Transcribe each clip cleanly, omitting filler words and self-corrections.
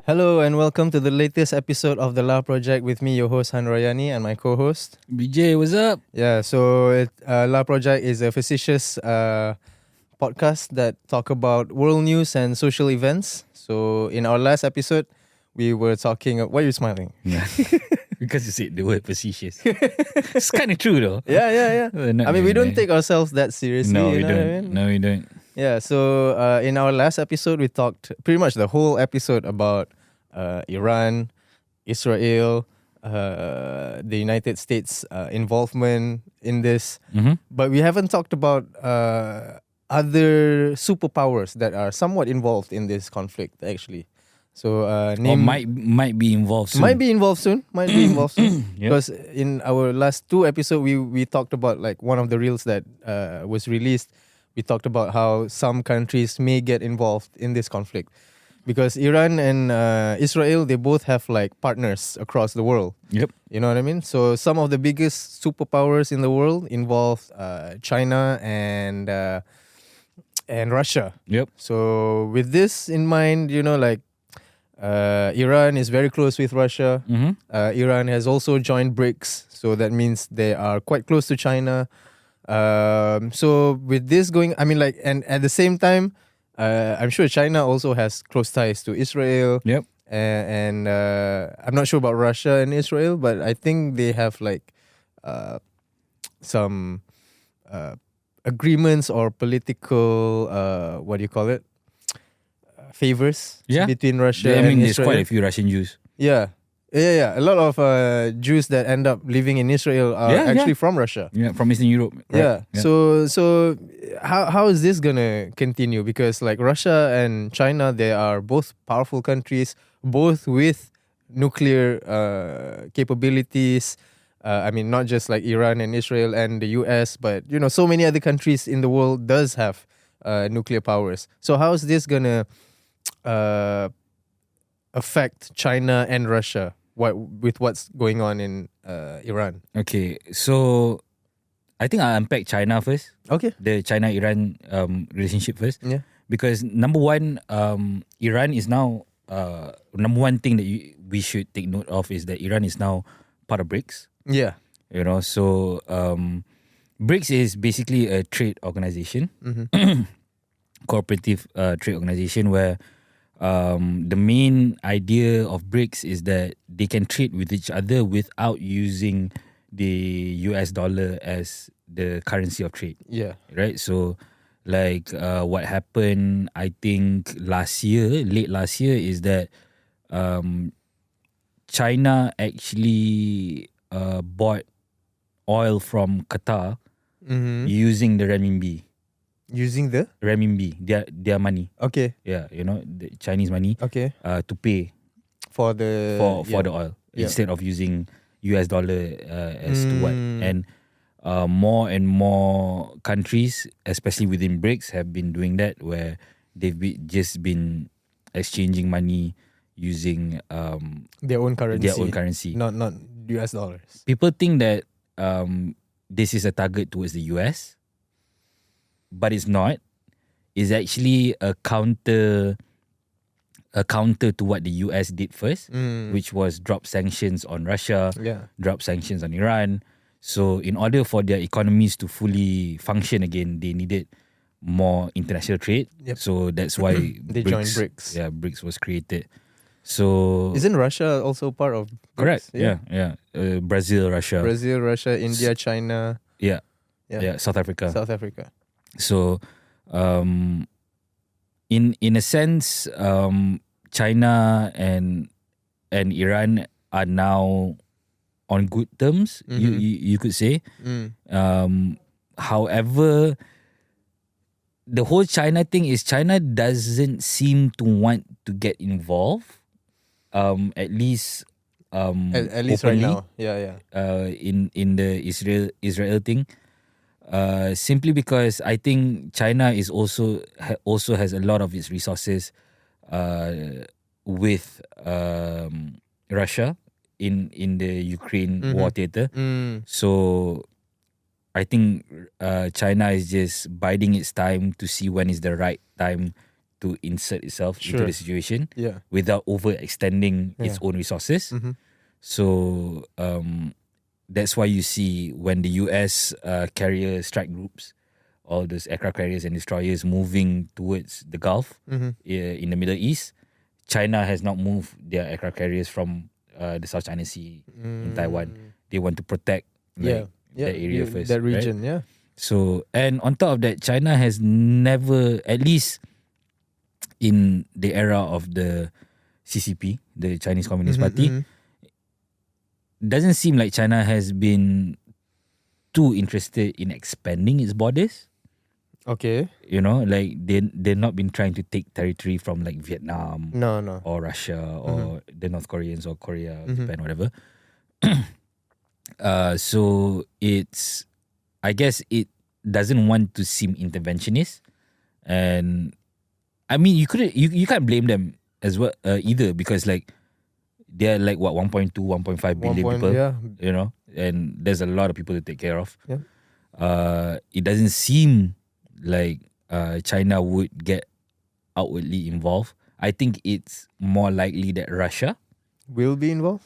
Hello and welcome to the latest episode of the La Project with me, your host Han Rayani, and my co-host. BJ, what's up? Yeah, so La Project is a facetious podcast that talk about world news and social events. So in our last episode, we were talking. Why are you smiling? Yeah. Because you said the word facetious. It's kind of true though. Yeah. Not I mean, we really. don't take ourselves that seriously. No, you we know don't. What I mean? No, we don't. Yeah, so in our last episode, we talked pretty much the whole episode about Iran, Israel, the United States involvement in this. Mm-hmm. But we haven't talked about other superpowers that are somewhat involved in this conflict, actually. So Or might be involved soon. Might be involved soon. Yep. Because in our last two episodes, we talked about like one of the reels that was released. We talked about how some countries may get involved in this conflict. Because Iran and Israel, they both have like partners across the world. Yep. You know what I mean? So some of the biggest superpowers in the world involve China and Russia. Yep. So with this in mind, you know, like Iran is very close with Russia. Mm-hmm. Iran has also joined BRICS, so that means they are quite close to China. So with this going, I mean, like, and at the same time, I'm sure China also has close ties to Israel. Yep. And I'm not sure about Russia and Israel, but I think they have like some agreements or political what do you call it? Favors between Russia and there's Israel. quite a few Russian Jews. Yeah. A lot of Jews that end up living in Israel are actually from Russia. Yeah, from Eastern Europe. Right? Yeah. So how is this gonna continue? Because like Russia and China, they are both powerful countries, both with nuclear capabilities. I mean, not just like Iran and Israel and the US, but you know, so many other countries in the world does have nuclear powers. So how is this gonna affect China and Russia? With what's going on in Iran? Okay, so I think I'll unpack China first. Okay. The China-Iran relationship first. Yeah. Because number one, Iran is now number one thing that we should take note of is that Iran is now part of BRICS. Yeah. You know, so BRICS is basically a trade organization, cooperative trade organization where the main idea of BRICS is that they can trade with each other without using the US dollar as the currency of trade. Yeah. Right? So like what happened, I think late last year is that China actually bought oil from Qatar using the renminbi. Using the Renminbi, their money. okay. Yeah, you know, the Chinese money. Okay. To pay For the for the oil instead of using US dollar as to what. And more and more countries, especially within BRICS, have been doing that where they've just been exchanging money using their own currency. Not US dollars. People think that this is a target towards the US, but it's not. It's actually a counter to what the US did first, which was drop sanctions on Russia, drop sanctions on Iran. So in order for their economies to fully function again, they needed more international trade. Yep. So that's why they joined BRICS. Yeah, BRICS was created. So isn't Russia also part of BRICS? Correct. Yeah. Brazil, Russia, India, China. Yeah. South Africa. So, in a sense, China and Iran are now on good terms. You could say. However, the whole China thing is China doesn't seem to want to get involved. At least right now. In the Israel thing. Simply because I think China is also has a lot of its resources with Russia in the Ukraine war theater. So I think China is just biding its time to see when is the right time to insert itself into Sure. the situation Yeah. without overextending its Yeah. own resources. Mm-hmm. So that's why you see when the US carrier strike groups, all those aircraft carriers and destroyers moving towards the Gulf Mm-hmm. in the Middle East, China has not moved their aircraft carriers from the South China Sea in Taiwan. They want to protect Yeah. Yeah. that area first, that right? region. Yeah. So, and on top of that, China has never, at least in the era of the CCP, the Chinese Communist Mhm, Party, mhm. doesn't seem like China has been too interested in expanding its borders. Okay. You know, like they've not been trying to take territory from like Vietnam No. or Russia or the North Koreans or Korea, Japan, whatever. So it's, I guess it doesn't want to seem interventionist, and I mean you can't blame them as well either, because like they're like what 1.2, 1.5 billion people, Yeah. you know, and there's a lot of people to take care of. Yeah. It doesn't seem like China would get outwardly involved. I think it's more likely that Russia, Will be involved.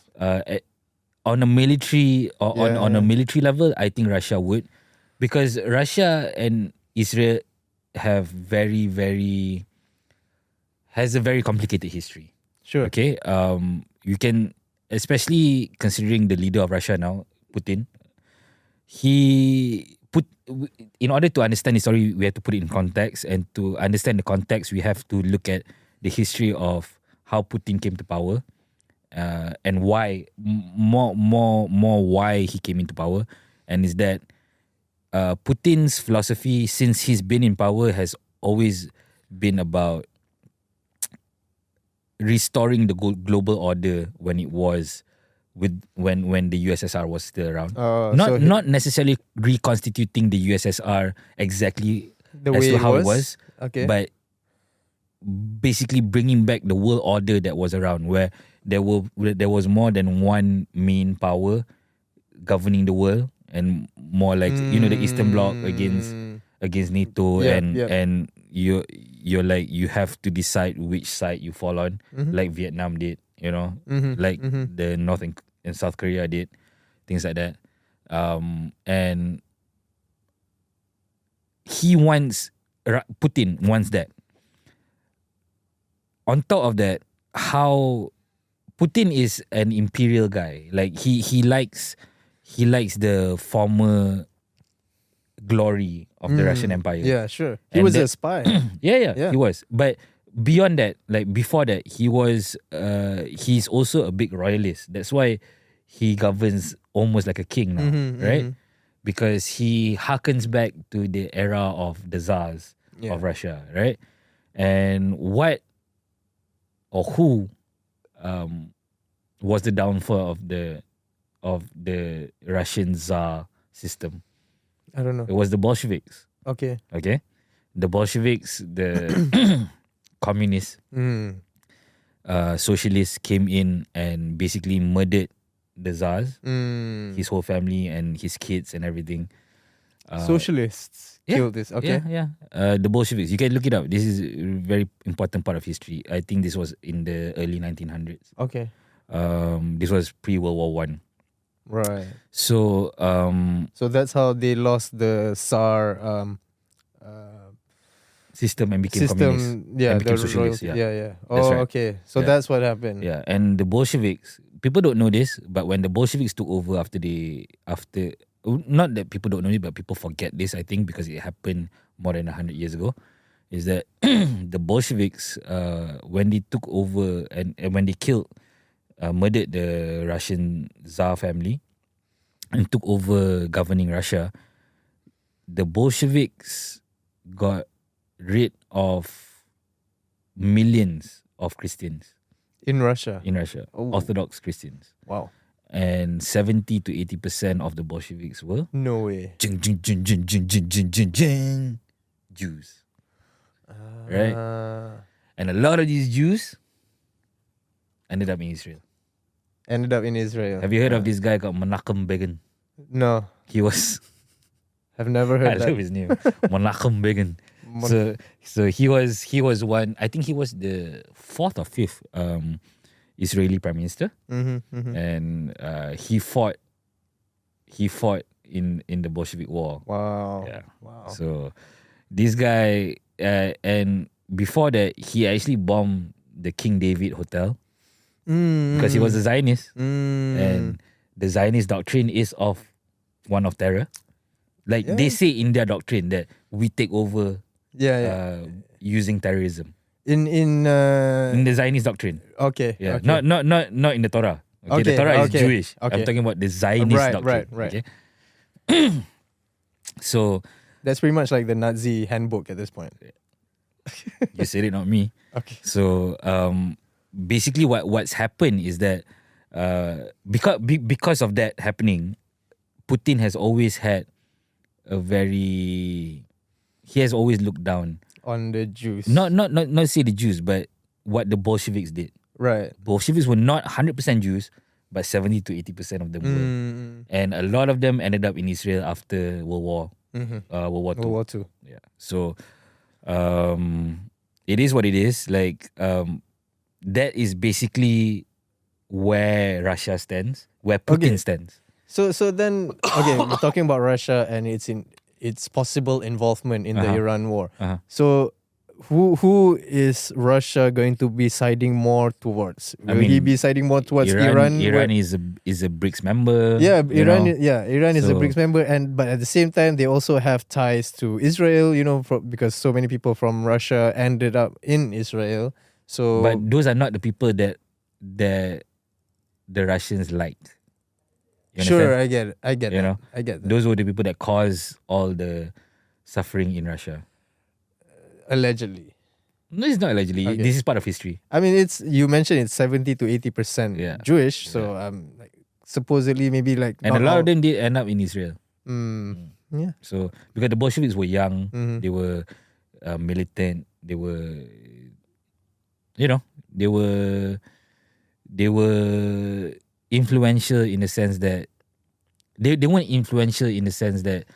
on a military or on a Yeah. military level, I think Russia would, because Russia and Israel have has a very complicated history. Sure. Okay, you can, especially considering the leader of Russia now, Putin. In order to understand the story, we have to put it in context, and to understand the context, we have to look at the history of how Putin came to power, and why more why he came into power, and is that Putin's philosophy since he's been in power has always been about restoring the global order when it was when the USSR was still around. Not necessarily reconstituting the USSR exactly The as way to it how it was? was, Okay. but basically bringing back the world order that was around, where there was more than one main power governing the world, and more like the Eastern Bloc against NATO, Yeah, and yeah. and you're like you have to decide which side you fall on, like Vietnam did, like the North and South Korea did, things like that. And Putin wants that. On top of that, how Putin is an imperial guy. Like he likes the former glory of the Russian Empire. Yeah, sure. He And was a that- spy. Yeah, Yeah. he was. But beyond that, like before that, he's also a big royalist. That's why he governs almost like a king now, right? Because he harkens back to the era of the Tsars Yeah. of Russia, right? And what or who was the downfall of the Russian Tsar system? I don't know. It was the Bolsheviks. Okay. Okay, the Bolsheviks, the communists, socialists came in and basically murdered the Tsars, his whole family and his kids and everything. Socialists killed this. Okay. Yeah. The Bolsheviks. You can look it up. This is a very important part of history. I think this was in the early 1900s. Okay. This was pre-World War One. Right. So So that's how they lost the Tsar system and became system. communist. Yeah, and became the socialist. royalty. Yeah. That's Oh, right. okay. So Yeah. that's what happened. Yeah, and the Bolsheviks, people don't know this, but when the Bolsheviks took over not that people don't know it, but people forget this, I think, because it happened more than 100 years ago, is that the Bolsheviks, when they took over and when they murdered the Russian Tsar family and took over governing Russia, the Bolsheviks got rid of millions of Christians In Russia. Oh. Orthodox Christians. Wow. And 70 to 80% of the Bolsheviks were No way. Jews. Right? And a lot of these Jews ended up in Israel. Ended up in Israel. Have you heard of this guy called Menachem Begin? No. He was Have never I heard that. love his name, Menachem Begin. So he was one. I think he was the fourth or fifth Israeli prime minister, and he fought in the Bolshevik War. Wow. Yeah. Wow. So this guy, and before that, he actually bombed the King David Hotel because he was a Zionist, and the Zionist doctrine is of one of terror. Like they say in their doctrine that we take over using terrorism. In In the Zionist doctrine. okay. Yeah. Okay. Not in the Torah. Okay, the Torah is Jewish. Okay. I'm talking about the Zionist doctrine. Right. Okay. So That's pretty much like the Nazi handbook at this point. you said it, not me. Okay. So basically what's happened is that because of that happening, Putin has always had he has always looked down On the Jews. not say the Jews, but what the Bolsheviks did. Right. Bolsheviks were not 100% Jews, but 70 to 80% of them were, and a lot of them ended up in Israel after World War II. World War II. Yeah. So it is what it is. Like that is basically where Russia stands, where Putin stands. So then, okay, we're talking about Russia and its possible involvement in the Iran war. So who is Russia going to be siding more towards? Will he be siding more towards Iran? Iran is a BRICS member. Yeah, Iran. You know? Iran is a BRICS member, but at the same time, they also have ties to Israel. You know, because so many people from Russia ended up in Israel. So, but those are not the people that the Russians liked. You sure, understand? I get You that. know? I get that. Those were the people that caused all the suffering in Russia. Allegedly. No, it's not allegedly. Okay. This is part of history. I mean, you mentioned it's 70 to 80% Jewish. So like supposedly maybe like, And a lot of them did end up in Israel. Yeah. So because the Bolsheviks were young, they were militant, they were, they were influential in the sense that they weren't influential in the sense that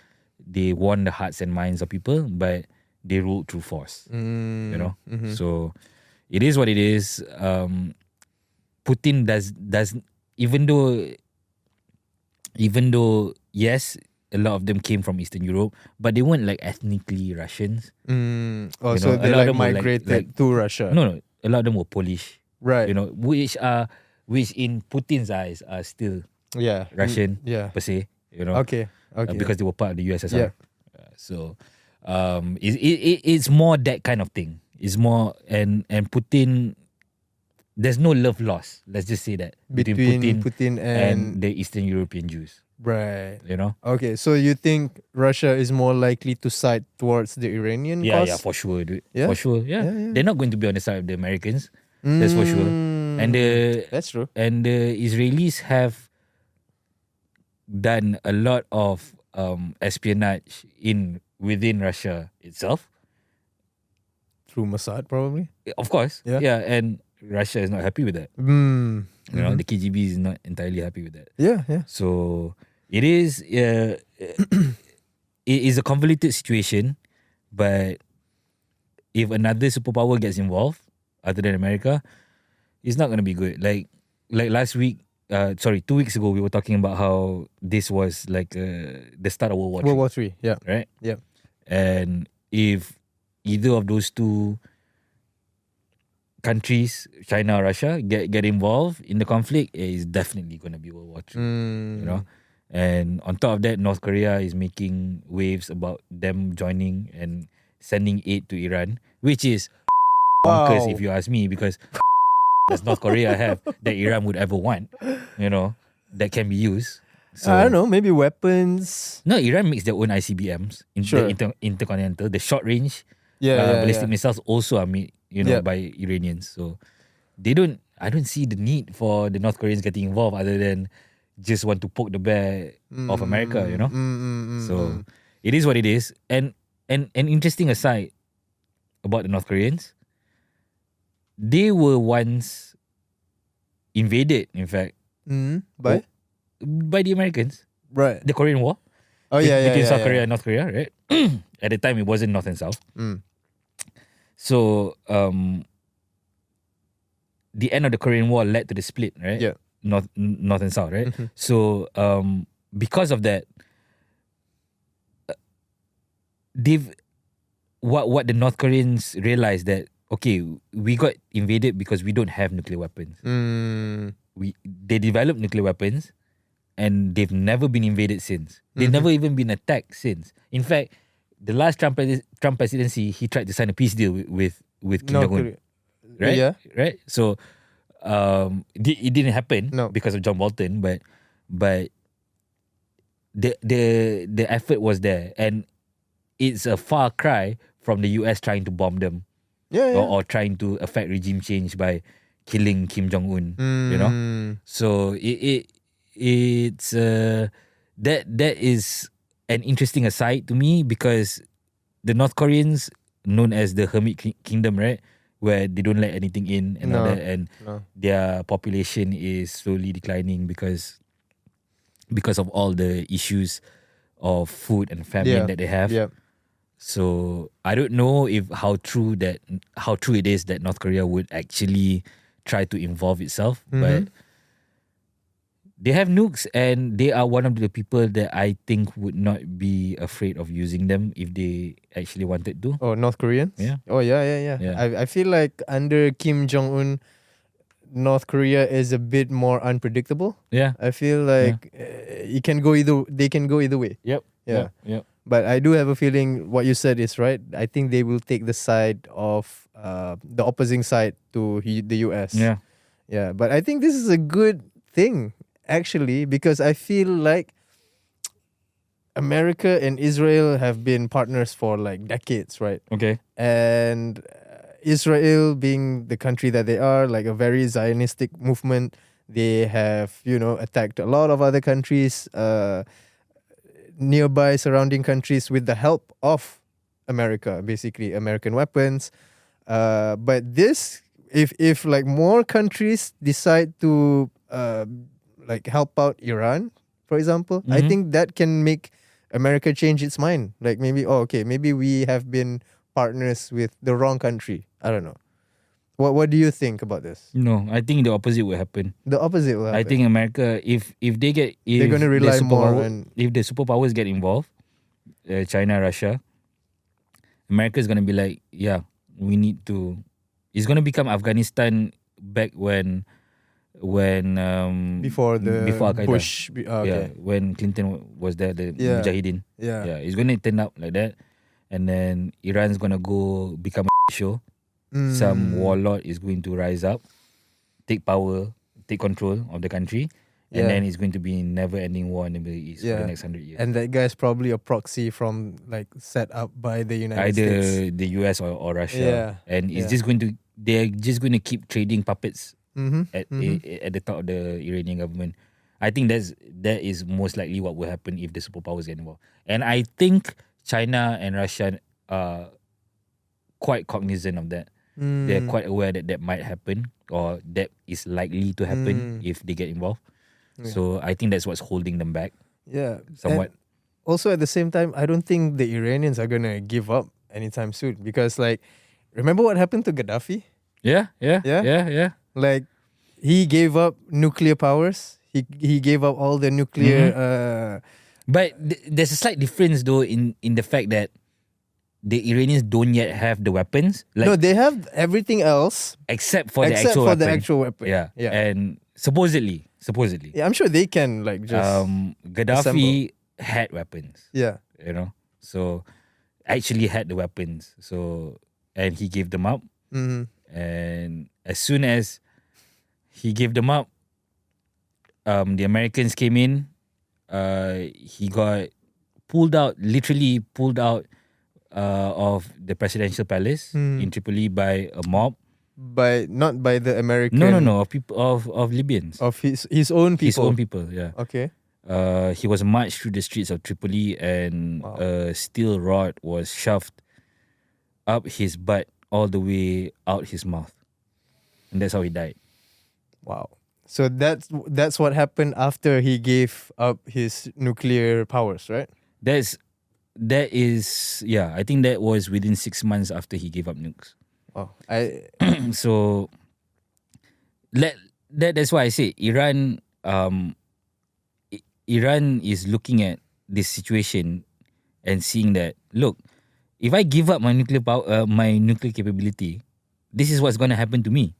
they won the hearts and minds of people, but they ruled through force. So it is what it is. Putin does even though yes, a lot of them came from Eastern Europe, but they weren't like ethnically Russians. Oh, so they like migrated to Russia. No, a lot of them were Polish. Right. Which in Putin's eyes are still Russian per se. Okay. Because they were part of the USSR. Yeah. So it's more that kind of thing. It's more and Putin. There's no love lost. Let's just say that between Putin and the Eastern European Jews. Right. Okay, so you think Russia is more likely to side towards the Iranian cause? Yeah, for sure, dude. Yeah? For sure, yeah. They're not going to be on the side of the Americans. That's for sure. And that's true. And the Israelis have done a lot of espionage within Russia itself. Through Mossad, probably. Of course. Yeah, and Russia is not happy with that. The KGB is not entirely happy with that. Yeah. So it is it is a convoluted situation, but if another superpower gets involved other than America, it's not going to be good. Like last week, 2 weeks ago, we were talking about how this was like the start of World War III. World War III, yeah. Right? Yeah. And if either of those two countries, China or Russia, get involved in the conflict, it is definitely going to be World War III. And on top of that, North Korea is making waves about them joining and sending aid to Iran, which is bonkers if you ask me, because does North Korea have that Iran would ever want, that can be used. So, I don't know, maybe weapons. No, Iran makes their own ICBMs, the intercontinental, the short range ballistic missiles also are made, by Iranians. So I don't see the need for the North Koreans getting involved other than just want to poke the bear of America, So it is what it is. And an interesting aside about the North Koreans, they were once invaded, in fact, by the Americans. Right. The Korean War. Oh yeah, between yeah, South yeah. Korea and North Korea, right? At the time, it wasn't North and South. Mm. So the end of the Korean War led to the split, right? Yeah. North and South, right? Mhm. So because of that, they've what the North Koreans realized that, okay, we got invaded because we don't have nuclear weapons. Mm. They developed nuclear weapons, and they've never been invaded since. They've never even been attacked since. In fact, the last Trump presidency, he tried to sign a peace deal with Kim North Jong Un, Korea. right? Yeah. Right. So it didn't happen No. because of John Bolton, but the effort was there, and it's a far cry from the US trying to bomb them Yeah, yeah. or trying to affect regime change by killing Kim Jong Un. You know, Mm. so it's that is an interesting aside to me, because the North Koreans, known as the Hermit Kingdom, right, where they don't let anything in and all No. that, and No. their population is slowly declining because of all the issues of food and famine that they have. Yeah. So I don't know how true it is that North Korea would actually try to involve itself, but they have nukes, and they are one of the people that I think would not be afraid of using them if they actually wanted to. Oh, North Koreans? Yeah. Oh, yeah. Yeah. I feel like under Kim Jong-un, North Korea is a bit more unpredictable. Yeah. I feel like they can go either way. Yep. Yeah. Yep. But I do have a feeling what you said is right. I think they will take the side of the opposing side to the US. Yeah. Yeah. But I think this is a good thing, actually, because I feel like America and Israel have been partners for like decades, right? Okay. And Israel, being the country that they are, like a very Zionistic movement, they have, attacked a lot of other countries, nearby surrounding countries, with the help of America, basically American weapons. But this, if like more countries decide to like help out Iran, for example, I think that can make America change its mind. Like maybe we have been partners with the wrong country. I don't know. What do you think about this? No, I think the opposite will happen. The opposite will happen. I think America, if they're gonna rely more on, if the superpowers get involved, China, Russia, America is gonna be like, yeah, we need to. It's gonna become Afghanistan back when before Al-Qaeda. Bush. Okay. When Clinton was there, the Mujahideen. Yeah. It's gonna turn out like that, and then Iran's gonna go become a show. Some warlord is going to rise up, take power, take control of the country, and then it's going to be never-ending war in the Middle East for the next 100 years. And that guy's probably a proxy from like set up by the United States. Either the US or Russia. And it's just going to, they're just going to keep trading puppets at the top of the Iranian government. I think that is most likely what will happen if the superpowers get involved. And I think China and Russia are quite cognizant of that. They're quite aware that might happen, or that is likely to happen if they get involved. So I think that's what's holding them back. Yeah. Somewhat. And also at the same time, I don't think the Iranians are gonna give up anytime soon, because like, remember what happened to Gaddafi? Yeah. Like, he gave up nuclear powers. He gave up all the nuclear. But there's a slight difference though in the fact that the Iranians don't yet have the weapons. Like, no, they have everything else except for the actual weapon. Yeah. And supposedly. Yeah, I'm sure they can like just Gaddafi had weapons. Yeah. So actually had the weapons. So, and he gave them up. And as soon as he gave them up, the Americans came in. He got literally pulled out of the presidential palace in Tripoli by a mob. Not by the American. No. Of people of Libyans. Of his own people. His own people. Yeah. Okay. He was marched through the streets of Tripoli, and a steel rod was shoved up his butt all the way out his mouth, and that's how he died. Wow. So that's what happened after he gave up his nuclear powers, right? that is I think that was within 6 months after he gave up nukes. Oh, So that's why I say Iran is looking at this situation and seeing that, look, if I give up my nuclear power, my nuclear capability, this is what's going to happen to me.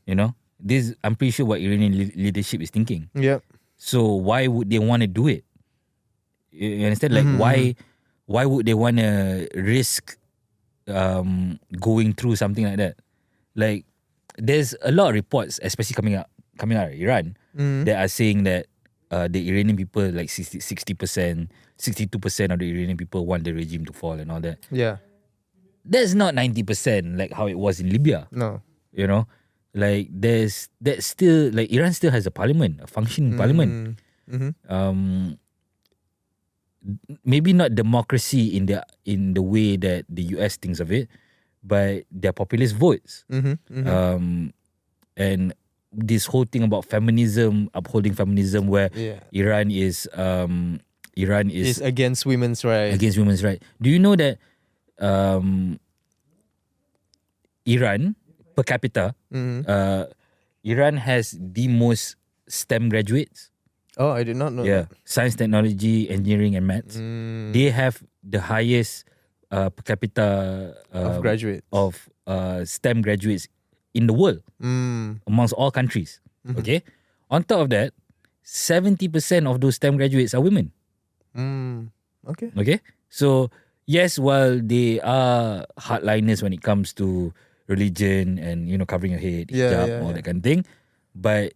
You know, this I'm pretty sure what Iranian leadership is thinking. Yeah. So why would they want to do it? You understand? Like why would they want to risk going through something like that? Like there's a lot of reports, especially coming out of Iran, that are saying that the Iranian people, like 60%, 62% of the Iranian people want the regime to fall and all that. Yeah. That's not 90% like how it was in Libya. No. You know, like that's still, like Iran still has a parliament, a functioning parliament. Maybe not democracy in the way that the US thinks of it, but their populist votes. And this whole thing about feminism, upholding feminism, where Iran is against women's rights. Against women's rights. Do you know that Iran per capita, Iran has the most STEM graduates? Oh, I did not know that. Science, technology, engineering, and maths. They have the highest per capita of graduates of STEM graduates in the world, amongst all countries. Okay, on top of that, 70% of those STEM graduates are women. Okay. So yes, while they are hardliners when it comes to religion and covering your head, hijab, all that kind of thing, but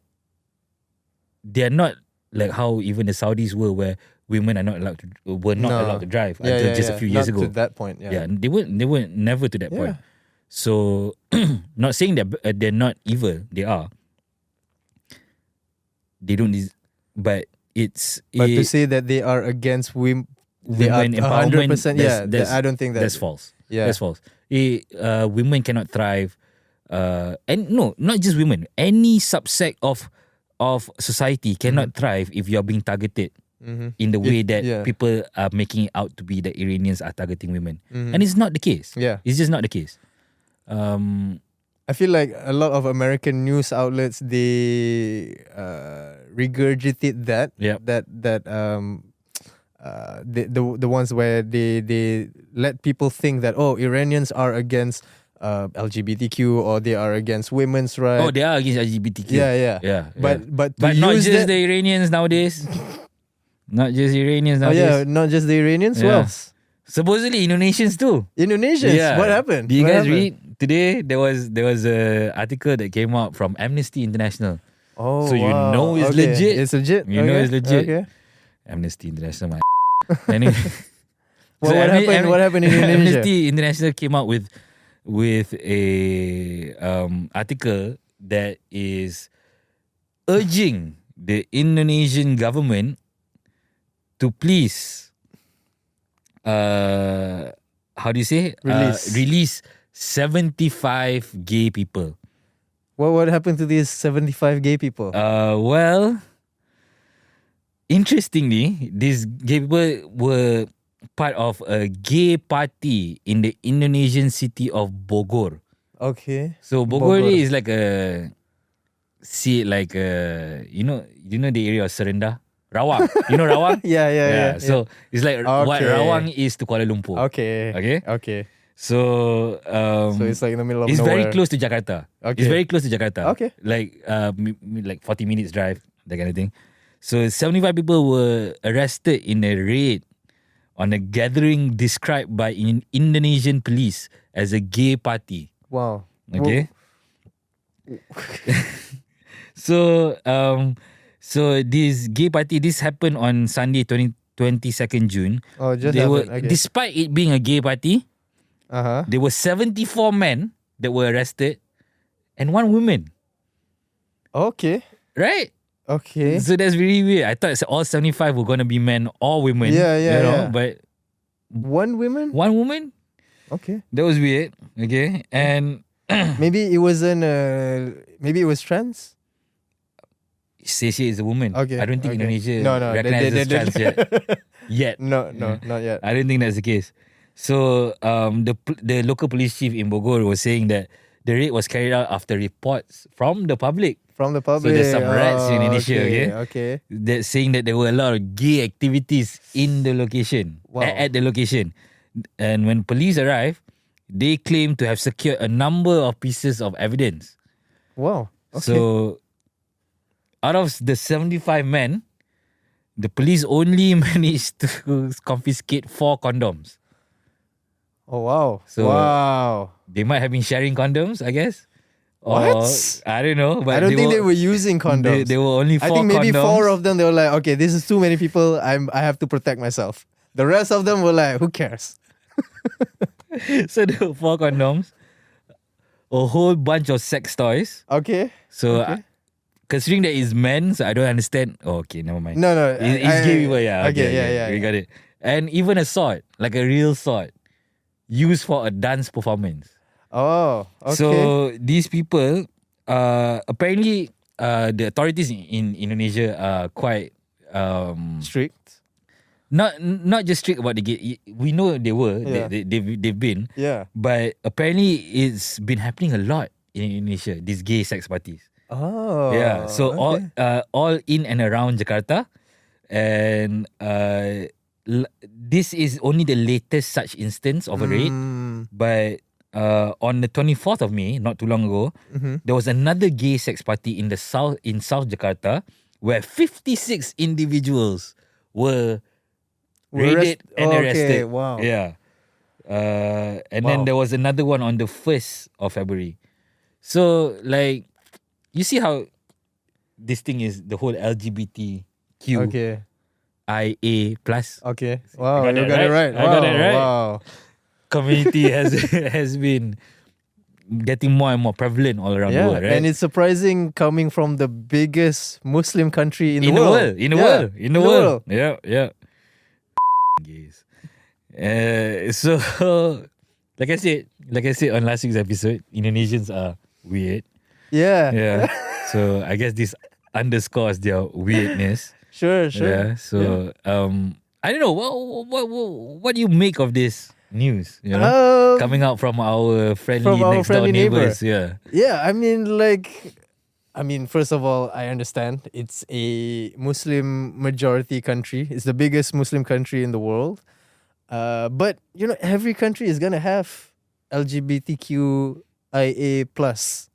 they are not like how even the Saudis were, where women are not allowed to allowed to drive until just a few years ago. To that point, they were never to that point. So, not saying that they're not evil, they are. They don't, but to say that they are against women empowerment, 100%. I don't think that's false. Yeah, that's false. Women cannot thrive, and no, not just women. Any subset of society cannot thrive if you are being targeted in the way that people are making it out to be that Iranians are targeting women, and it's not the case. It's just not the case. I feel like a lot of American news outlets, they regurgitate that the ones where they let people think that Iranians are against LGBTQ or they are against women's rights. Oh, they are against LGBTQ. Yeah. But not just the Iranians nowadays. Not just Iranians nowadays. Not just the Iranians. Who else? Supposedly Indonesians too. Indonesians. What happened? Do you guys read today? There was a article that came out from Amnesty International. Oh, so you know it's legit. It's legit. You know it's legit. Okay. Amnesty International, my anyway. What happened? What happened in Indonesia? Amnesty International came out with a article that is urging the Indonesian government to please how do you say release 75 gay people. What happened to these 75 gay people? Well, interestingly, these gay people were part of a gay party in the Indonesian city of Bogor. Okay. So Bogor is like you know the area of Serenda? Rawang. You know Rawang? Yeah. So it's like what Rawang is to Kuala Lumpur. Okay. So so it's like in the middle of it's nowhere. very close to Jakarta. Okay. It's very close to Jakarta. Okay. Like 40 minutes drive, that kind of thing. So 75 people were arrested in a raid on a gathering described by Indonesian police as a gay party. Wow. Okay. So this gay party, this happened on Sunday, 22nd June. Oh, just happened. Okay. Despite it being a gay party, there were 74 men that were arrested and 1 woman. Okay. Right? Okay. So that's really weird. I thought all 75 were going to be men or women. Yeah. But 1 woman? 1 woman? Okay. That was weird. Okay. And maybe it wasn't maybe it was trans? Says she is a woman. Okay, I don't think okay. Indonesia No, recognizes trans yet. No, not yet. I don't think that's the case. So the local police chief in Bogor was saying that the raid was carried out after reports from the public. From the public. So there's some rats in Indonesia, Okay. That saying that there were a lot of gay activities in the location, Wow. at the location. And when police arrived, they claimed to have secured a number of pieces of evidence. Wow. Okay. So out of the 75 men, the police only managed to confiscate 4 condoms. Oh, wow. So- wow. They might have been sharing condoms, I guess. Or, What? I don't know. But I don't think they were using condoms. They were only 4 I think maybe condoms. 4 of them, they were like, okay, this is too many people. I have to protect myself. The rest of them were like, who cares? So there were 4 condoms, a whole bunch of sex toys. Okay. So Okay. considering that it's men, so I don't understand. Oh, okay, never mind. No. It's gay people, yeah. Okay, yeah. We got it. And even a sword, like a real sword, used for a dance performance. Oh, okay. So these people, apparently, the authorities in Indonesia are quite Strict. not just strict about the gay. We know they were. Yeah. They've been. Yeah. But apparently, it's been happening a lot in Indonesia. These gay sex parties. Oh. Yeah. So okay. all in and around Jakarta, and this is only the latest such instance of a raid. But on the 24th of May, not too long ago, there was another gay sex party in South Jakarta, where 56 individuals were raided and arrested. Okay, wow. Yeah. And Wow. then there was another one on the 1st of February. So, like, you see how this thing is the whole LGBTQ Okay. IA plus Okay. Wow, got you that got it right? right. I got it Wow, right. Wow. community has been getting more and more prevalent all around the Yeah, world, right? and it's surprising coming from the biggest Muslim country in the in world. the world. Yeah. Gays. So like I said on last week's episode, Indonesians are weird. Yeah. Yeah. So I guess this underscores their weirdness. Sure. Yeah. So I don't know what do you make of this news? You know, coming out from our friendly next door neighbors. Yeah. Yeah, I mean, first of all, I understand it's a Muslim majority country. It's the biggest Muslim country in the world. But every country is gonna have LGBTQIA plus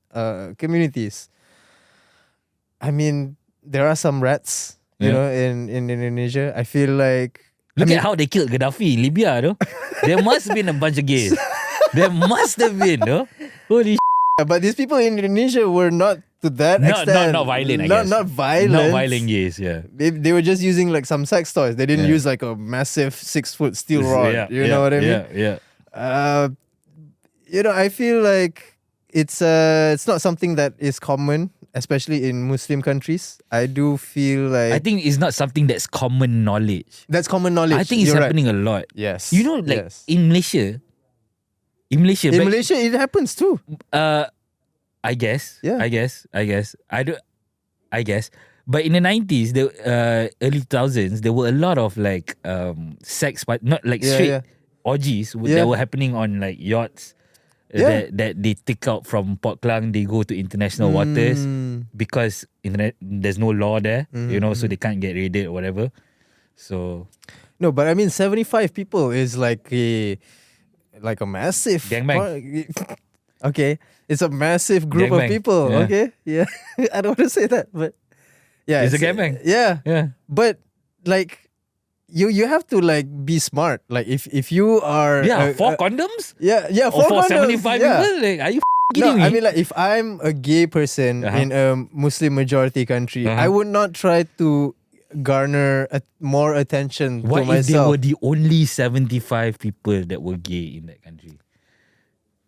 communities. I mean, there are some rats, in Indonesia. I feel like Look at how they killed Gaddafi, Libya, though. There must have been a bunch of gays. There must have been, no? Holy but these people in Indonesia were not to that extent. Not violent, I guess. Not violent. Not violent gays, yeah. They were just using like some sex toys. They didn't Yeah. use like a massive 6-foot steel rod. Yeah, you know what I mean? Yeah. I feel like it's not something that is common, especially in Muslim countries. I do feel like I think it's not something that's common knowledge. that's common knowledge. I think it's You're right. happening a lot. Yes. You know, like yes. in Malaysia, In Malaysia, it happens too. I guess. Yeah. I guess. But in the 90s, the early 2000s, there were a lot of like sex, but not like Yeah, straight yeah. orgies Yeah. that were happening on like yachts. That they take out from Port Klang, they go to international waters because there's no law there, so they can't get raided or whatever. So No, but I mean 75 people is like a massive Gangbang. Okay. It's a massive group of Gangbang. people. Yeah. Okay. Yeah. I don't want to say that, but yeah. It's a gangbang. Yeah. yeah, But like you have to like be smart. Like if you are 4 condoms yeah, or 4 for condoms, 75 yeah. people. Like, are you No, kidding me? I mean like if I'm a gay person Uh-huh. in a Muslim majority country, Uh-huh. I would not try to garner more attention What to if they myself. were the only 75 people that were gay in that country?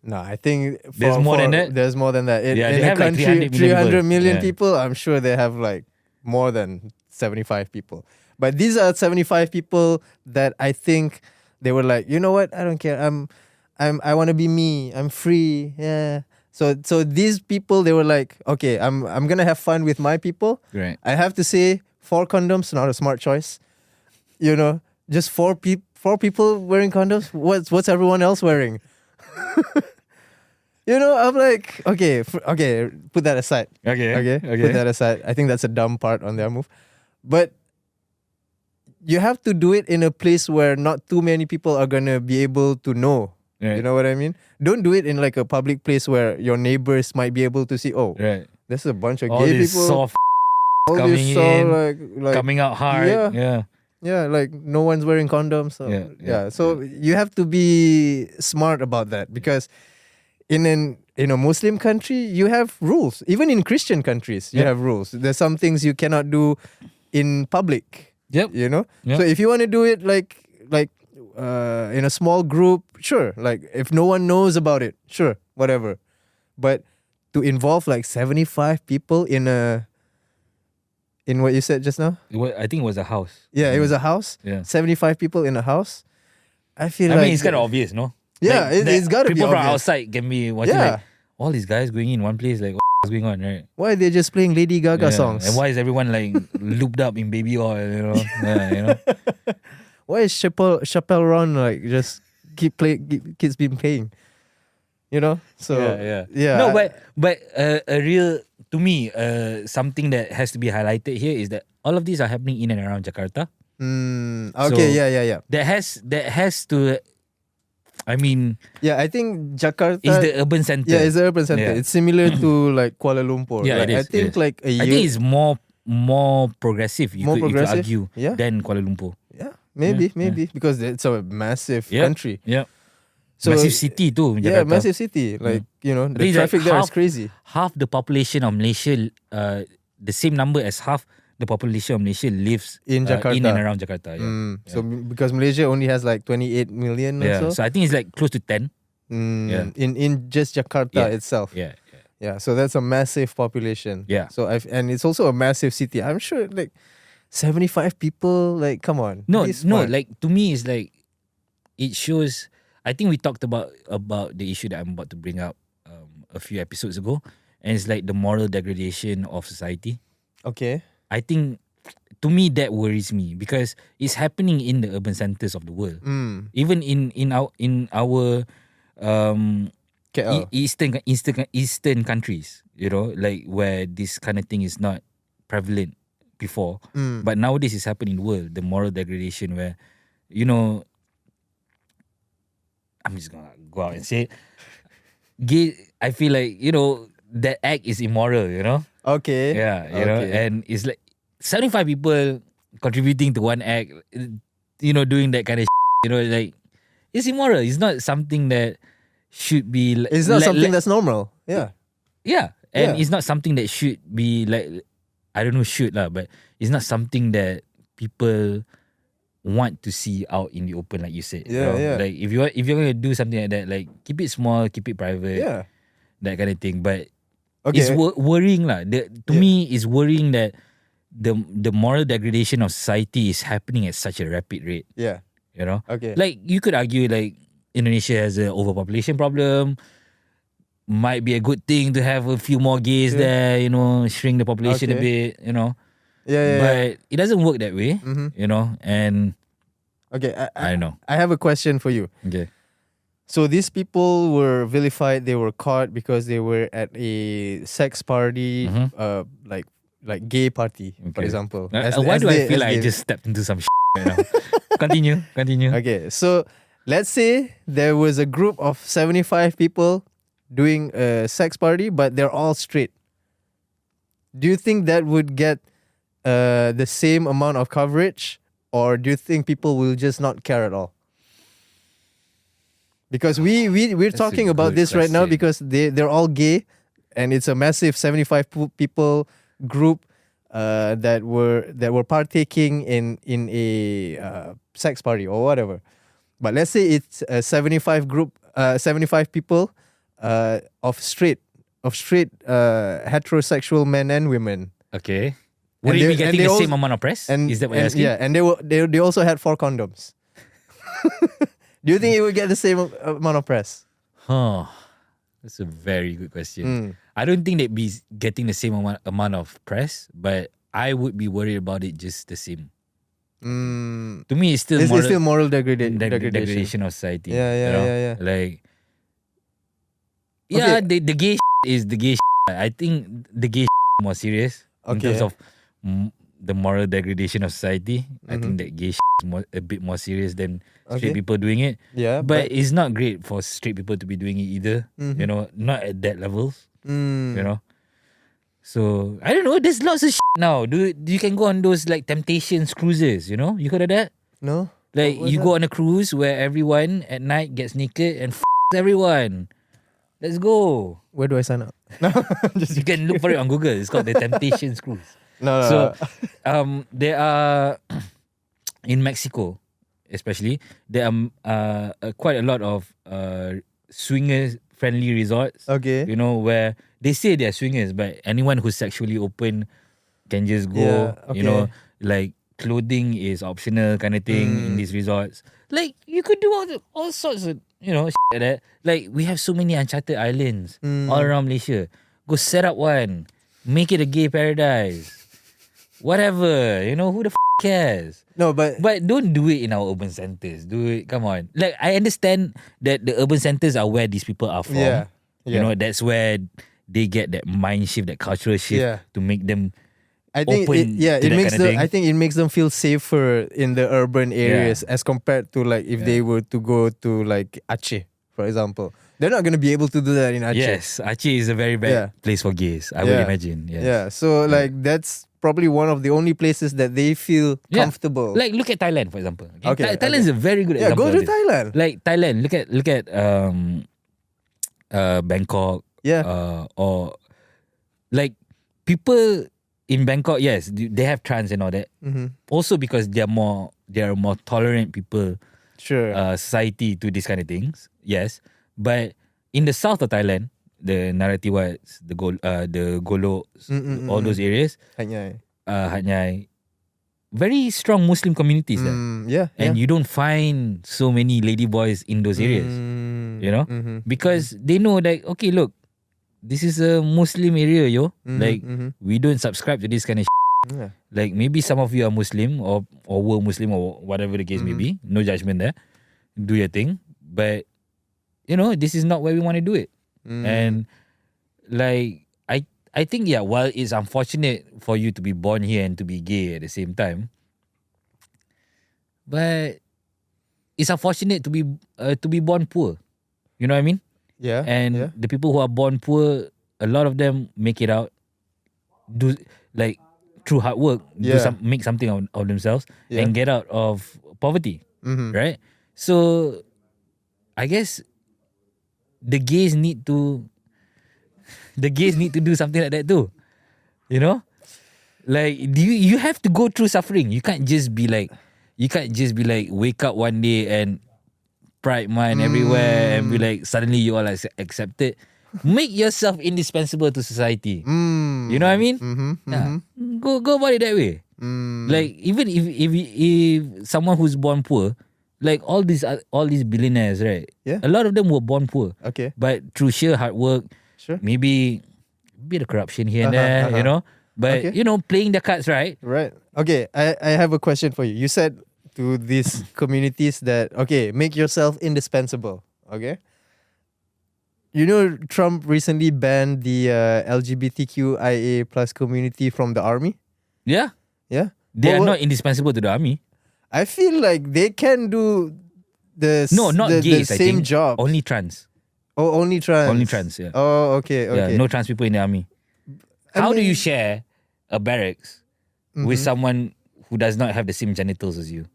No, I think There's more than that? There's more than that. Yeah, In they a have like country, 300 million people. people, I'm sure they have like more than 75 people. But these are 75 people that I think they were like, you know what? I don't care. I want to be me. I'm free. Yeah. So these people, they were like, okay, I'm gonna have fun with my people. Right. I have to say 4 condoms, not a smart choice. You know, just 4 people wearing condoms. What's everyone else wearing? You know, I'm like, okay, put that aside. Okay. Put that aside. I think that's a dumb part on their move. But you have to do it in a place where not too many people are gonna be able to know. Right. You know what I mean? Don't do it in like a public place where your neighbors might be able to see. Oh, Right. there's a bunch of All gay this people. soft All coming this in, like coming out hard. Yeah. Yeah, like no one's wearing condoms. So, Yeah. So you have to be smart about that because in a Muslim country you have rules. Even in Christian countries you have rules. There's some things you cannot do in public. Yep. You know. Yep. So if you want to do it like in a small group, sure. Like if no one knows about it, sure, whatever. But to involve like 75 people in what you said just now? I think it was a house. Yeah, it was a house. Yeah. 75 people in a house. I feel I like mean, it's kind of obvious, no? Yeah, it's got to be people from obvious. outside can be watching like all these guys going in one place, like what's going on, right? Why are they just playing Lady Gaga songs? And why is everyone like looped up in baby oil, you know? Yeah, you know. Why is Chappelle Ron like just keeps been playing? You know? So yeah. No, but a real, to me, something that has to be highlighted here is that all of these are happening in and around Jakarta. Okay, So, yeah. That has to, I mean, yeah, I think Jakarta is the urban center. Yeah, it's the urban center. Yeah. It's similar to like Kuala Lumpur. Yeah, like, it is. I think like a year. I think it's more progressive. You could argue than Kuala Lumpur. Yeah, maybe because it's a massive country. Yeah. So, massive city too. Yeah, Jakarta. massive city. Like you know, the It's traffic like there is crazy. Half the population of Malaysia, the same number as half the population of Malaysia lives In Jakarta. in and around Jakarta. Yeah. So because Malaysia only has like 28 million or so. So I think it's like close to 10. In just Jakarta itself. Yeah. So that's a massive population. Yeah. So and it's also a massive city. I'm sure like 75 people. Like come on. No. Be smart. Like to me, it's like it shows. I think we talked about the issue that I'm about to bring up a few episodes ago, and it's like the moral degradation of society. Okay. I think to me that worries me because it's happening in the urban centers of the world. Even in our KL. eastern countries, you know, like where this kind of thing is not prevalent before, but nowadays it's happening in the world. The moral degradation where, you know, I'm just gonna go out and say it. I feel like, you know, that act is immoral, you know. Okay. Yeah, you know, and it's like 75 people contributing to one act, you know, doing that kind of you know, like it's immoral. It's not something that should be. It's not something that's normal. Yeah. Yeah, and it's not something that should be like, I don't know, but it's not something that people want to see out in the open, like you said. Yeah. Like if you're gonna do something like that, like keep it small, keep it private. Yeah. That kind of thing, but. Okay. It's worrying lah. To me, it's worrying that the moral degradation of society is happening at such a rapid rate. Yeah. You know? Okay. Like, you could argue like Indonesia has an overpopulation problem. Might be a good thing to have a few more gays there, you know, shrink the population a bit, you know. Yeah. But it doesn't work that way, you know, and... Okay. I don't know. I have a question for you. Okay. So these people were vilified. They were caught because they were at a sex party, like gay party, for example. Why do I feel like I just stepped into some shit right now? Continue. Okay, so let's say there was a group of 75 people doing a sex party, but they're all straight. Do you think that would get the same amount of coverage, or do you think people will just not care at all? Because we're talking about this right now because they're all gay, and it's a massive 75 people group that were partaking in a sex party or whatever. But let's say it's a 75 people of straight heterosexual men and women. Okay. Would you be getting the same amount of press? Is that what you're asking? Yeah, and they also had 4 condoms. Do you think it would get the same amount of press? Huh. That's a very good question. I don't think they'd be getting the same amount of press, but I would be worried about it just the same. To me, it's still It's still moral degradation. degradation of society. Yeah, you know? yeah. Like, Okay. the gay is the gay. I think the gay more serious in terms of the moral degradation of society. I think that gay is a bit more serious than straight people doing it. Yeah, but it's not great for straight people to be doing it either. You know, not at that levels. You know. So I don't know. There's lots of now. You can go on those like Temptations cruises? You know, you heard of that? No. Like you go on a cruise where everyone at night gets naked and everyone. Let's go. Where do I sign up? You can look for it on Google. It's called the Temptations cruise. No. So there are in Mexico, especially there are quite a lot of swingers friendly resorts. Okay. You know, where they say they're swingers, but anyone who's sexually open can just go. Yeah, okay. You know, like clothing is optional kind of thing in these resorts. Like you could do all sorts of like that. Like we have so many uncharted islands all around Malaysia. Go set up one, make it a gay paradise. Whatever, who the cares? No, but don't do it in our urban centers. Do it, come on. Like I understand that the urban centers are where these people are from. Yeah. You know, that's where they get that mind shift, that cultural shift to make them open to that kind of thing. I think it makes them feel safer in the urban areas as compared to like if they were to go to like Aceh, for example. They're not going to be able to do that in Aceh. Yes, Aceh is a very bad place for gays, I would imagine. Yes. Yeah, so like that's probably one of the only places that they feel comfortable. Like look at Thailand, for example. Thailand is a very good example. Yeah, go to Thailand. Like Thailand, look at Bangkok. Yeah. Or like people in Bangkok, yes, they have trans and all that. Also because they are more tolerant people. Sure. Society to these kind of things. Yes. But in the south of Thailand, the Narathiwats, the Goloks, all those areas, Hat Yai, very strong Muslim communities there. And you don't find so many ladyboys in those areas. Because they know like, okay, look, this is a Muslim area, like we don't subscribe to this kind of Like maybe some of you are Muslim or were Muslim or whatever the case may be. No judgment there. Do your thing. But this is not where we want to do it. And like I think while it's unfortunate for you to be born here and to be gay at the same time, but it's unfortunate to be born poor. You know what I mean? Yeah. And the people who are born poor, a lot of them make it out, do like through hard work, make something of themselves and get out of poverty. Right? So I guess the gays need to do something like that too. Like you have to go through suffering. You can't just be like wake up one day and Pride Month everywhere and be like suddenly you all accepted. Make yourself indispensable to society. You know what I mean? Go about it that way. Like even if someone who's born poor, like all these billionaires, right? Yeah. A lot of them were born poor. Okay. But through sheer hard work, maybe a bit of corruption here and there, But playing the cards right. Right. Okay. I have a question for you. You said to these communities that make yourself indispensable. Okay. Trump recently banned the LGBTQIA plus community from the army. Yeah. Yeah. They are not indispensable to the army. I feel like they can do the gays, same job. Only trans. Oh, only trans. Only trans, yeah. Oh, okay. Yeah, no trans people in the army. How do you share a barracks with someone who does not have the same genitals as you?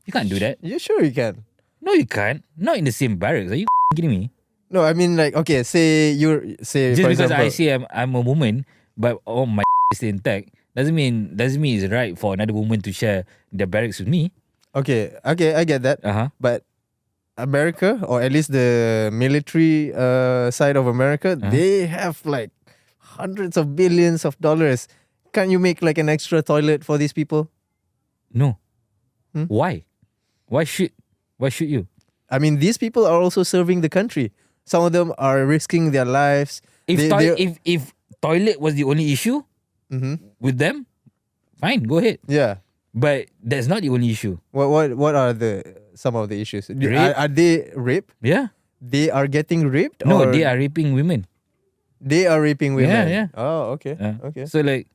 You can't do that. You sure you can? No, you can't. Not in the same barracks. Are you kidding me? No, I mean like say just for because example, I say I'm a woman, but my is still intact, doesn't mean it's right for another woman to share their barracks with me. Okay, I get that. But America, or at least the military side of America, they have like hundreds of billions of dollars. Can't you make like an extra toilet for these people? No. Why? Why should you? I mean, these people are also serving the country. Some of them are risking their lives. If They- if toilet was the only issue Mhm. with them, fine, go ahead. Yeah. But that's not the only issue. What are some of the issues? Rape. Are they raped? Yeah. They are getting raped? No, or they are raping women. They are raping women. Yeah. Oh, okay. Okay. So like,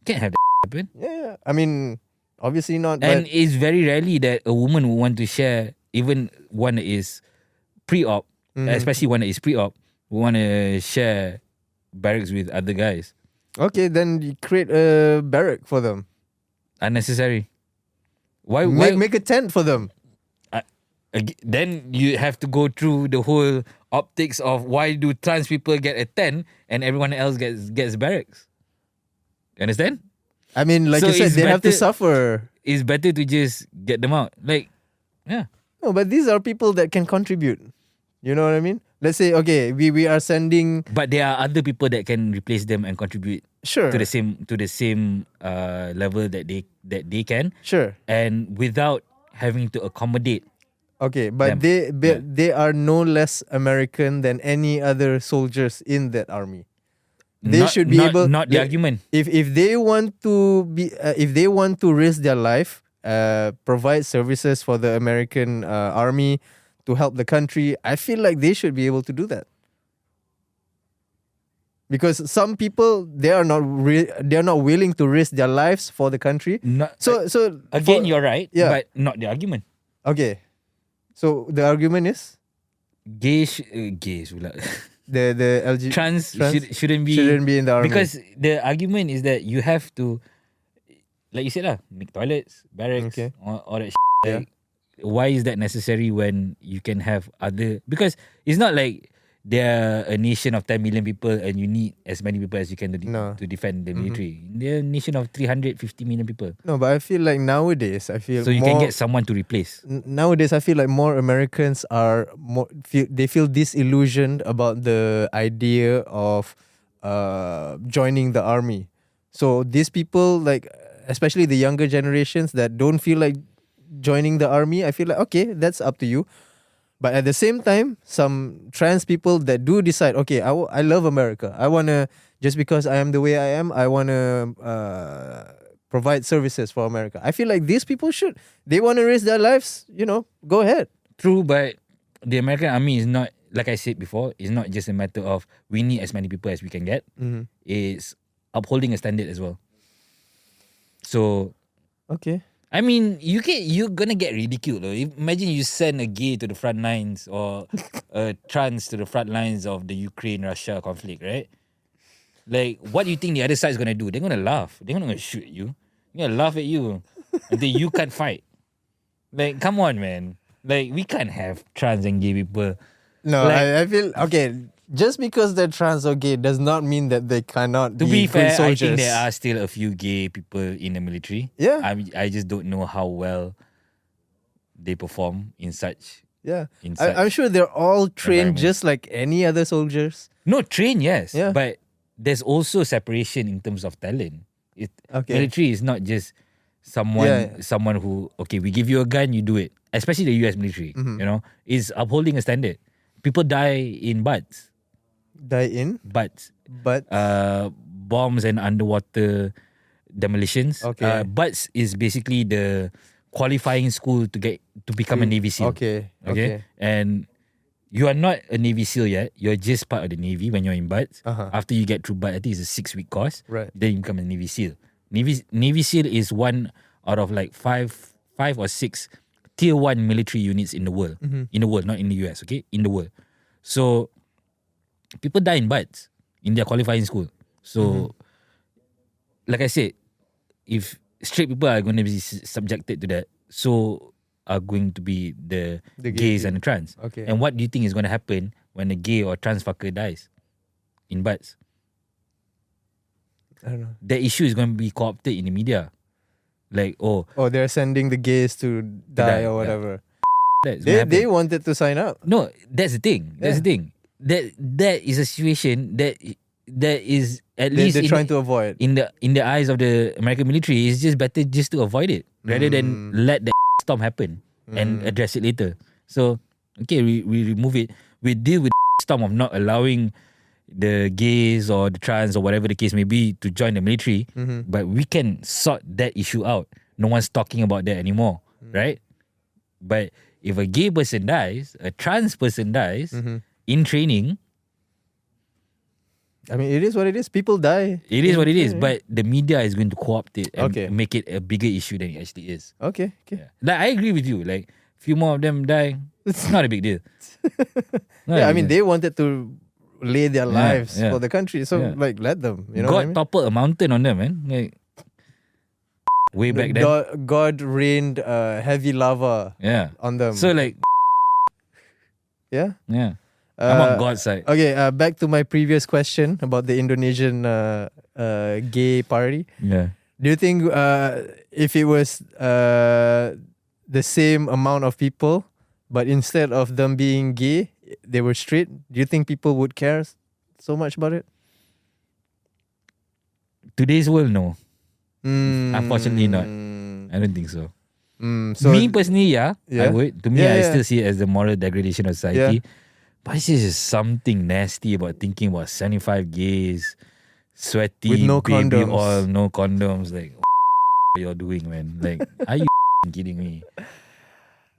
can't have that happen. Yeah. I mean, obviously not. And But it's very rarely that a woman would want to share, even one that is pre-op, especially one that is pre-op, would want to share barracks with other guys. okay, then you create a barrack for them. Unnecessary. Why? Make a tent for them. Then you have to go through the whole optics of why do trans people get a tent and everyone else gets barracks. You understand? I mean, like So you said, it's they have to better- suffer. It's better to just get them out. Like, yeah. No, but these are people that can contribute. You know what I mean? Let's say, okay, we are sending. But there are other people that can replace them and contribute Sure. to the same level that they can, Sure. and without having to accommodate. Okay, but Them. they are no less American than any other soldiers in that army. They should be able. Not the argument. If they want to be, if they want to risk their life, provide services for the American army to help the country, I feel like they should be able to do that. Because some people they are not willing to risk their lives for the country. Not, So again, you're right, yeah. but not the argument. Okay. So the argument is Gays pula. the LG Trans shouldn't be in the army. because the argument is that you have to, like you said make toilets, barracks, Okay. all that. Yeah. Like, why is that necessary when you can have other? Because it's not like they're a nation of 10 million people and you need as many people as you can No. to defend the military. They're a nation of 350 million people. No, but I feel like nowadays So you can get someone to replace. Nowadays I feel like more Americans are they feel disillusioned about the idea of joining the army. So these people, like especially the younger generations that don't feel like joining the army, I feel like okay, that's up to you. But at the same time, some trans people that do decide, okay, I love America. I want to, just because I am the way I am, I want to provide services for America. I feel like these people should. They want to risk their lives, go ahead. True, but the American army is not, like I said before, it's not just a matter of we need as many people as we can get. It's upholding a standard as well. So, Okay. I mean, you're gonna get ridiculed. Imagine you send a gay to the front lines or a trans to the front lines of the Ukraine-Russia conflict, right? Like, what do you think the other side is gonna do? They're gonna laugh. They're not gonna shoot at you. They're gonna laugh at you until you can't fight. Like, come on, man. Like, we can't have trans and gay people. No, Like- I feel okay. Just because they're trans or gay does not mean that they cannot To be be fair, good I soldiers. think there are still a few gay people in the military. Yeah. I just don't know how well they perform in such. Yeah, In such I'm sure they're all trained environment. just like any other soldiers. No, train, yes. Yeah. But there's also separation in terms of talent. Okay. Military is not just someone Yeah. someone who, okay, we give you a gun, you do it. Especially the US military, Mm-hmm. is upholding a standard. People die in butts. Die in, Butts. but Bombs and underwater demolitions. Okay. Butts is basically the qualifying school to become a Navy SEAL. Okay. And you are not a Navy SEAL yet. You're just part of the Navy when you're in BUDS. Uh-huh. After you get through BUDS, I think it's a 6-week course. Right. Then you become a Navy SEAL. Navy SEAL is one out of like five or six tier 1 military units in the world. In the world, not in the US, okay? In the world. So people die in BUDS in their qualifying school. So like I said, if straight people are going to be subjected to that, so are going to be the gay gays people. and the trans. Okay. And what do you think is going to happen when a gay or trans fucker dies in BUDS? I don't know. That issue is going to be co-opted in the media. Like, oh, Oh, they're sending the gays to die die, or yeah. whatever. that's gonna They happen. wanted to sign up. No, that's the thing. That's the thing. That is a situation that is at least They're trying to avoid. in the eyes of the American military. It's just better just to avoid it rather than let the storm happen and address it later. So okay, we remove it. we deal with storm of not allowing the gays or the trans or whatever the case may be to join the military, but we can sort that issue out. No one's talking about that anymore, right? But if a gay person dies, a trans person dies in training, I mean, it is what it is. People die. it is what it is. But the media is going to co-opt it and Okay. make it a bigger issue than it actually is. Okay. Yeah. Like, I agree with you. Like, few more of them die, it's not a big deal. Not Yeah, a I big mean, deal. they wanted to lay their lives yeah. for the country. So, Yeah. like, let them. You know God what I mean? toppled a mountain on them, man. Like, way back then. God rained heavy lava Yeah. on them. So, like, yeah. yeah. I'm on God's side. Okay, back to my previous question about the Indonesian gay party. Yeah. Do you think if it was the same amount of people, but instead of them being gay, they were straight, do you think people would care so much about it? Today's world, no. Unfortunately not. I don't think so. So Me personally, I Yeah. would. To me, Yeah, I yeah. still see it as the moral degradation of society. But it's just something nasty about thinking about 75 gays, sweaty, With no baby condoms. oil, no condoms. Like, what you're doing, man? Like, are you kidding me?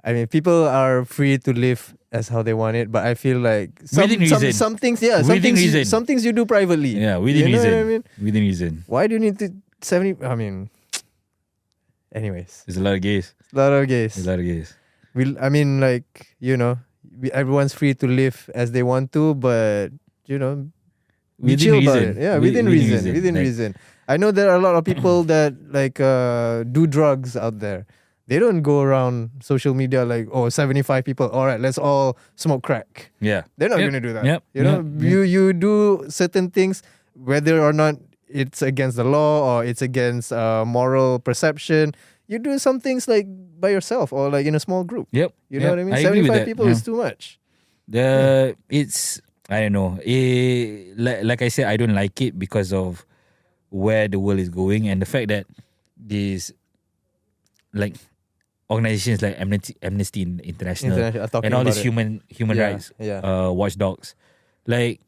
I mean, people are free to live as how they want it, but I feel like Within reason. some things, some Within things, reason. some things you do privately. Yeah, within You know reason. what I mean? Within reason. Why do you need to 70? I mean, anyways, There's a lot of gays. a lot of gays. There's a lot of gays. I mean, like, you know, everyone's free to live as they want to, but you know, be Within chill about reason. it. Yeah, Within within reason. reason. Within Like- reason. I know there are a lot of people that like do drugs out there. They don't go around social media like, oh, 75 people. All right, let's all smoke crack. Yeah. They're not Yep. going to do that. Yep. You know, Yep. you do certain things, whether or not it's against the law or it's against moral perception. You do some things like by yourself or like in a small group. Yep. You know what I mean? agree with 75 that. people Yeah. is too much. It's, I don't know. Like I said, I don't like it because of where the world is going and the fact that these like organizations like Amnesty International International, are talking and all about these it. human Yeah, rights yeah. watchdogs, like,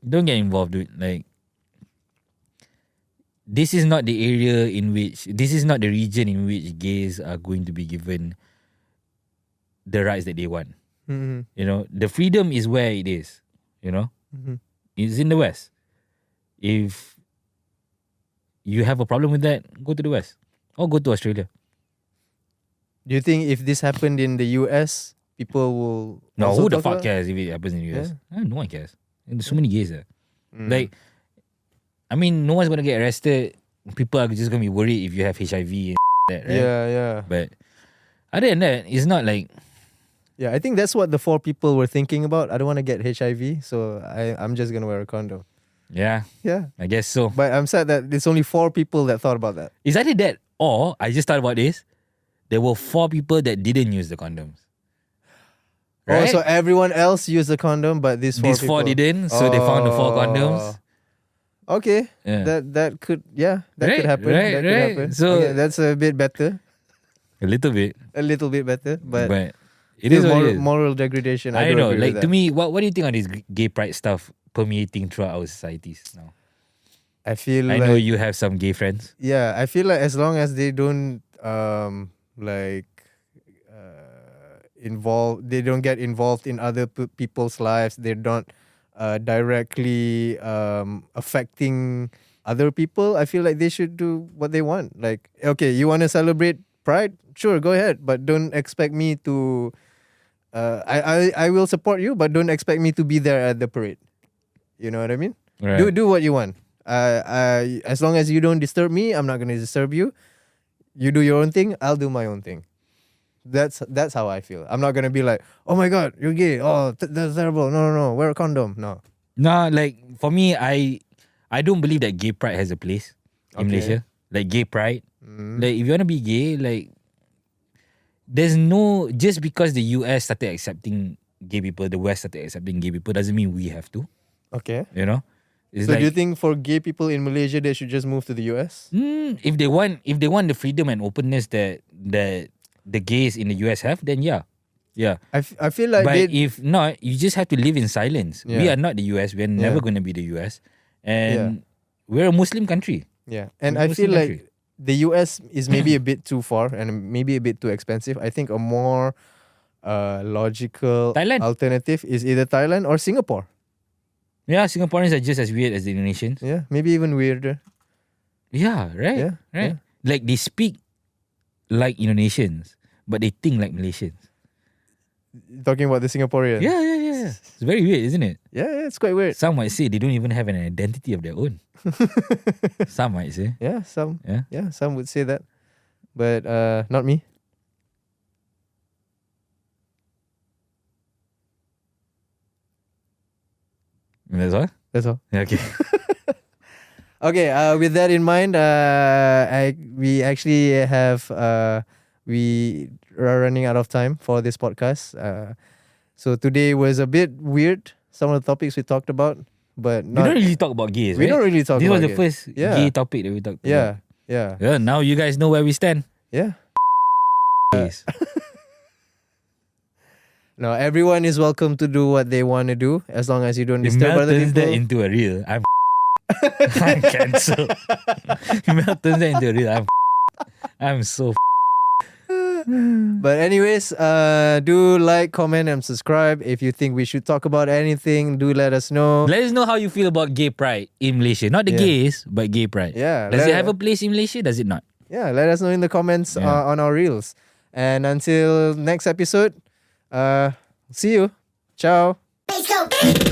don't get involved with, like, this is not the area in which, this is not the region in which gays are going to be given the rights that they want. Mm-hmm. You know, the freedom is where it is. You know, Mm-hmm. it's in the West. If you have a problem with that, go to the West or go to Australia. Do you think if this happened in the US, people will No, also who the talk fuck about- cares if it happens in the US? No one cares. And there's so many gays there. Mm. Like, I mean, no one's gonna get arrested. People are just gonna be worried if you have HIV and that, right? Yeah. But other than that, it's not like, Yeah, I think that's what the 4 people were thinking about. I don't want to get HIV, so I'm just going to wear a condom. yeah, Yeah. I guess so. But I'm sad that it's only 4 people that thought about that. It's either that or I just thought about this. There were 4 people that didn't use the condoms. Oh, Right? so everyone else used a condom, but these 4 These 4 people didn't, so they found the 4 Oh. condoms. Okay. Yeah. That could that Right, could happen. right, that could right. happen. So- Okay, that's a bit better. A little bit, A little bit better, but it is what moral, it is. moral degradation. I do don't know. agree Like, with to that. me, what do you think of this gay pride stuff permeating throughout our societies now? I feel I like know you have some gay friends. yeah, I feel like as long as they don't like they don't get involved in other people's lives, they're not directly affecting other people, I feel like they should do what they want. Like, okay, you want to celebrate Pride? Sure, go ahead, but don't expect me to I will support you, but don't expect me to be there at the parade. You know what I mean? Right. Do what you want. As long as you don't disturb me, I'm not gonna disturb you. You do your own thing, I'll do my own thing. That's how I feel. I'm not gonna be like, oh my god, you're gay. Oh, that's terrible. No, wear a condom. No. No, like, for me, I don't believe that gay pride has a place in Okay. Malaysia. Like, gay pride. Like, if you want to be gay, like, there's no, just because the US started accepting gay people, the West started accepting gay people, doesn't mean we have to. Okay. You know? It's So like, do you think for gay people in Malaysia they should just move to the US? if they want the freedom and openness that the gays in the US have, then yeah. Yeah. I feel like But if not, you just have to live in silence. We Yeah. are not the US. We're never going to be the US. And we're a Muslim country. yeah, and We're a I feel Muslim like country. the US is maybe a bit too far and maybe a bit too expensive. I think a more logical Thailand. alternative is either Thailand or Singapore. Yeah, Singaporeans are just as weird as the Indonesians. Yeah, maybe even weirder. Yeah, right. Yeah, Right. Like they speak like Indonesians, but they think like Malaysians. Talking about the Singaporean. Yeah. It's very weird, isn't it? Yeah, it's quite weird. Some might say they don't even have an identity of their own. Some might say. Yeah, some Yeah. some would say that, but not me. That's all? That's all. Yeah, okay. Okay, with that in mind, we actually have we are running out of time for this podcast. So today was a bit weird. Some of the topics we talked about, but We not. don't really talk about gays, We right? don't really talk This about was the it. first Yeah. gay topic that we talked about. Yeah. Yeah, now you guys know where we stand. Yeah. Gays. No, everyone is welcome to do what they want to do as long as you don't If disturb Mel other turns that people. into a reel, I'm cancelled. If Mel turns that into a reel, I'm so But anyways, do like, comment, and subscribe. If you think we should talk about anything, do let us know. Let us know how you feel about gay pride in Malaysia. Not the Yeah. gays, but gay pride. Yeah, Does it have a place in Malaysia? Does it not? Yeah, let us know in the comments Yeah. on our reels. And until next episode, see you. Ciao. Let's go.